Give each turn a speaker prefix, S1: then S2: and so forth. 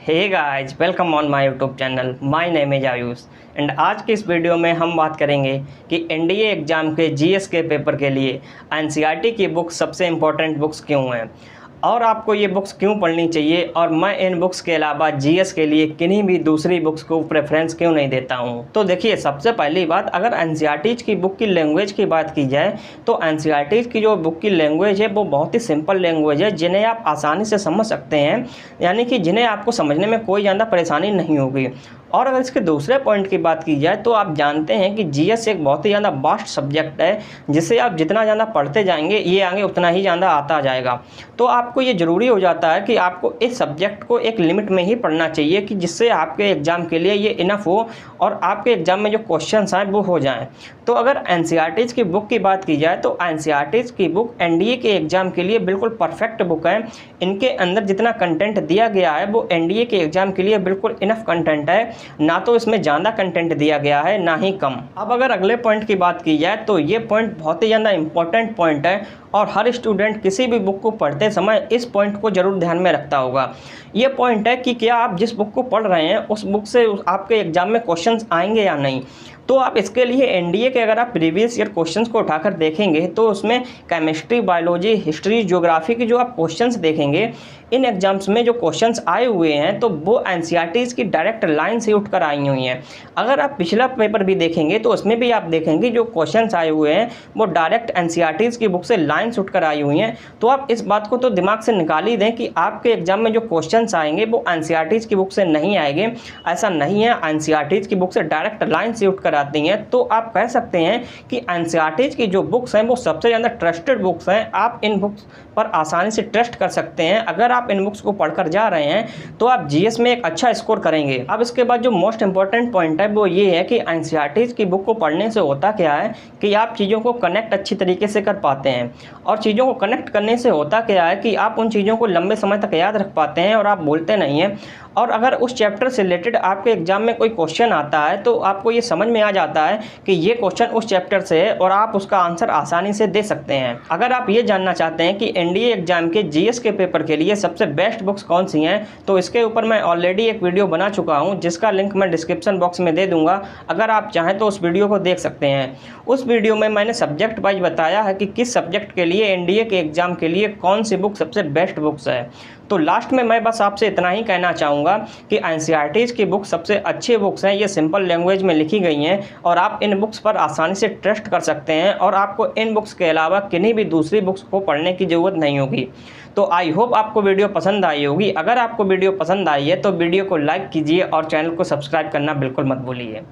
S1: Hey guys, welcome on my YouTube channel. My name is Ayush and आज की इस video में हम बात करेंगे कि एनडीए एग्ज़ाम के जीएस के पेपर के लिए एनसीईआरटी की बुक्स सबसे इम्पोर्टेंट बुक्स क्यों हैं और आपको ये बुक्स क्यों पढ़नी चाहिए, और मैं इन बुक्स के अलावा जीएस के लिए किन्हीं भी दूसरी बुक्स को प्रेफरेंस क्यों नहीं देता हूँ। तो देखिए, सबसे पहली बात, अगर एनसीईआरटी की बुक की लैंग्वेज की बात की जाए तो एनसीईआरटी की जो बुक की लैंग्वेज है वो बहुत ही सिंपल लैंग्वेज है, जिन्हें आप आसानी से समझ सकते हैं, यानी कि जिन्हें आपको समझने में कोई ज़्यादा परेशानी नहीं होगी। और अगर इसके दूसरे पॉइंट की बात की जाए तो आप जानते हैं कि जीएस एक बहुत ही ज़्यादा वास्ट सब्जेक्ट है, जिसे आप जितना ज़्यादा पढ़ते जाएंगे ये आगे उतना ही ज़्यादा आता जाएगा। तो आपको ये ज़रूरी हो जाता है कि आपको इस सब्जेक्ट को एक लिमिट में ही पढ़ना चाहिए कि जिससे आपके एग्ज़ाम के लिए ये इनफ हो और आपके एग्ज़ाम में जो क्वेश्चंस आए वो हो जाएं। तो अगर एनसीईआरटी की बुक की बात की जाए तो एनसीईआरटी की बुक एनडीए के एग्ज़ाम के लिए बिल्कुल परफेक्ट बुक है। इनके अंदर जितना कंटेंट दिया गया है वो एनडीए के एग्ज़ाम के लिए बिल्कुल इनफ कंटेंट है, ना तो इसमें ज़्यादा कंटेंट दिया गया है ना ही कम। अब अगर अगले पॉइंट की बात की जाए तो ये पॉइंट बहुत ही ज़्यादा इंपॉर्टेंट पॉइंट है और हर स्टूडेंट किसी भी बुक को पढ़ते समय इस पॉइंट को ज़रूर ध्यान में रखता होगा। ये पॉइंट है कि क्या आप जिस बुक को पढ़ रहे हैं उस बुक से आपके एग्ज़ाम में क्वेश्चंस आएंगे या नहीं। तो आप इसके लिए एनडीए के अगर आप प्रीवियस ईयर क्वेश्चंस को उठाकर देखेंगे तो उसमें केमिस्ट्री, बायोलॉजी, हिस्ट्री, ज्योग्राफी की जो आप क्वेश्चंस देखेंगे, इन एग्जाम्स में जो क्वेश्चंस आए हुए हैं तो वो एनसीईआरटी की डायरेक्ट लाइन से उठकर आई हुई हैं। अगर आप पिछला पेपर भी देखेंगे तो उसमें भी आप देखेंगे जो क्वेश्चंस आए हुए हैं वो डायरेक्ट एनसीईआरटी की बुक से लाइन से उठकर आई हुई हैं। तो आप इस बात को तो दिमाग से निकाल ही दें कि आपके एग्जाम में जो क्वेश्चंस आएंगे वो एनसीईआरटी की बुक से नहीं आएंगे। ऐसा नहीं है, एनसीईआरटी की बुक से डायरेक्ट लाइन से उठकर आती हैं। तो आप कह सकते हैं कि एनसीईआरटी की जो बुक्स हैं वो सबसे ज़्यादा ट्रस्टेड बुक्स हैं। आप इन बुक्स पर आसानी से ट्रस्ट कर सकते हैं। अगर आप इन बुक्स को पढ़कर जा रहे हैं तो आप जीएस में एक अच्छा स्कोर करेंगे। अब इसके बाद जो मोस्ट इंपॉर्टेंट पॉइंट है वो ये है कि एनसीईआरटी की बुक को पढ़ने से होता क्या है कि आप चीज़ों को कनेक्ट अच्छी तरीके से कर पाते हैं, और चीज़ों को कनेक्ट करने से होता क्या है कि आप उन चीज़ों को लंबे समय तक याद रख पाते हैं और आप बोलते नहीं हैं। और अगर उस चैप्टर से रिलेटेड आपके एग्जाम में कोई क्वेश्चन आता है तो आपको ये समझ में आ जाता है कि ये क्वेश्चन उस चैप्टर से है और आप उसका आंसर आसानी से दे सकते हैं। अगर आप ये जानना चाहते हैं कि एनडीए एग्जाम के जीएस के पेपर के लिए सबसे बेस्ट बुक्स कौन सी हैं तो इसके ऊपर मैं ऑलरेडी एक वीडियो बना चुका हूँ, जिसका लिंक मैं डिस्क्रिप्शन बॉक्स में दे दूँगा। अगर आप चाहें तो उस वीडियो को देख सकते हैं। उस वीडियो में मैंने सब्जेक्ट वाइज बताया है कि किस सब्जेक्ट के लिए एनडीए के एग्ज़ाम के लिए कौन सी बुक सबसे बेस्ट बुक्स है। तो लास्ट में मैं बस आपसे इतना ही कहना चाहूँगा कि एनसीईआरटी की बुक सबसे अच्छी बुक्स हैं। ये सिंपल लैंग्वेज में लिखी गई हैं और आप इन बुक्स पर आसानी से ट्रस्ट कर सकते हैं और आपको इन बुक्स के अलावा किन्हीं भी दूसरी बुक्स को पढ़ने की ज़रूरत नहीं होगी। तो आई होप आपको वीडियो पसंद आई होगी। अगर आपको वीडियो पसंद आई है तो वीडियो को लाइक कीजिए और चैनल को सब्सक्राइब करना बिल्कुल मत भूलिए।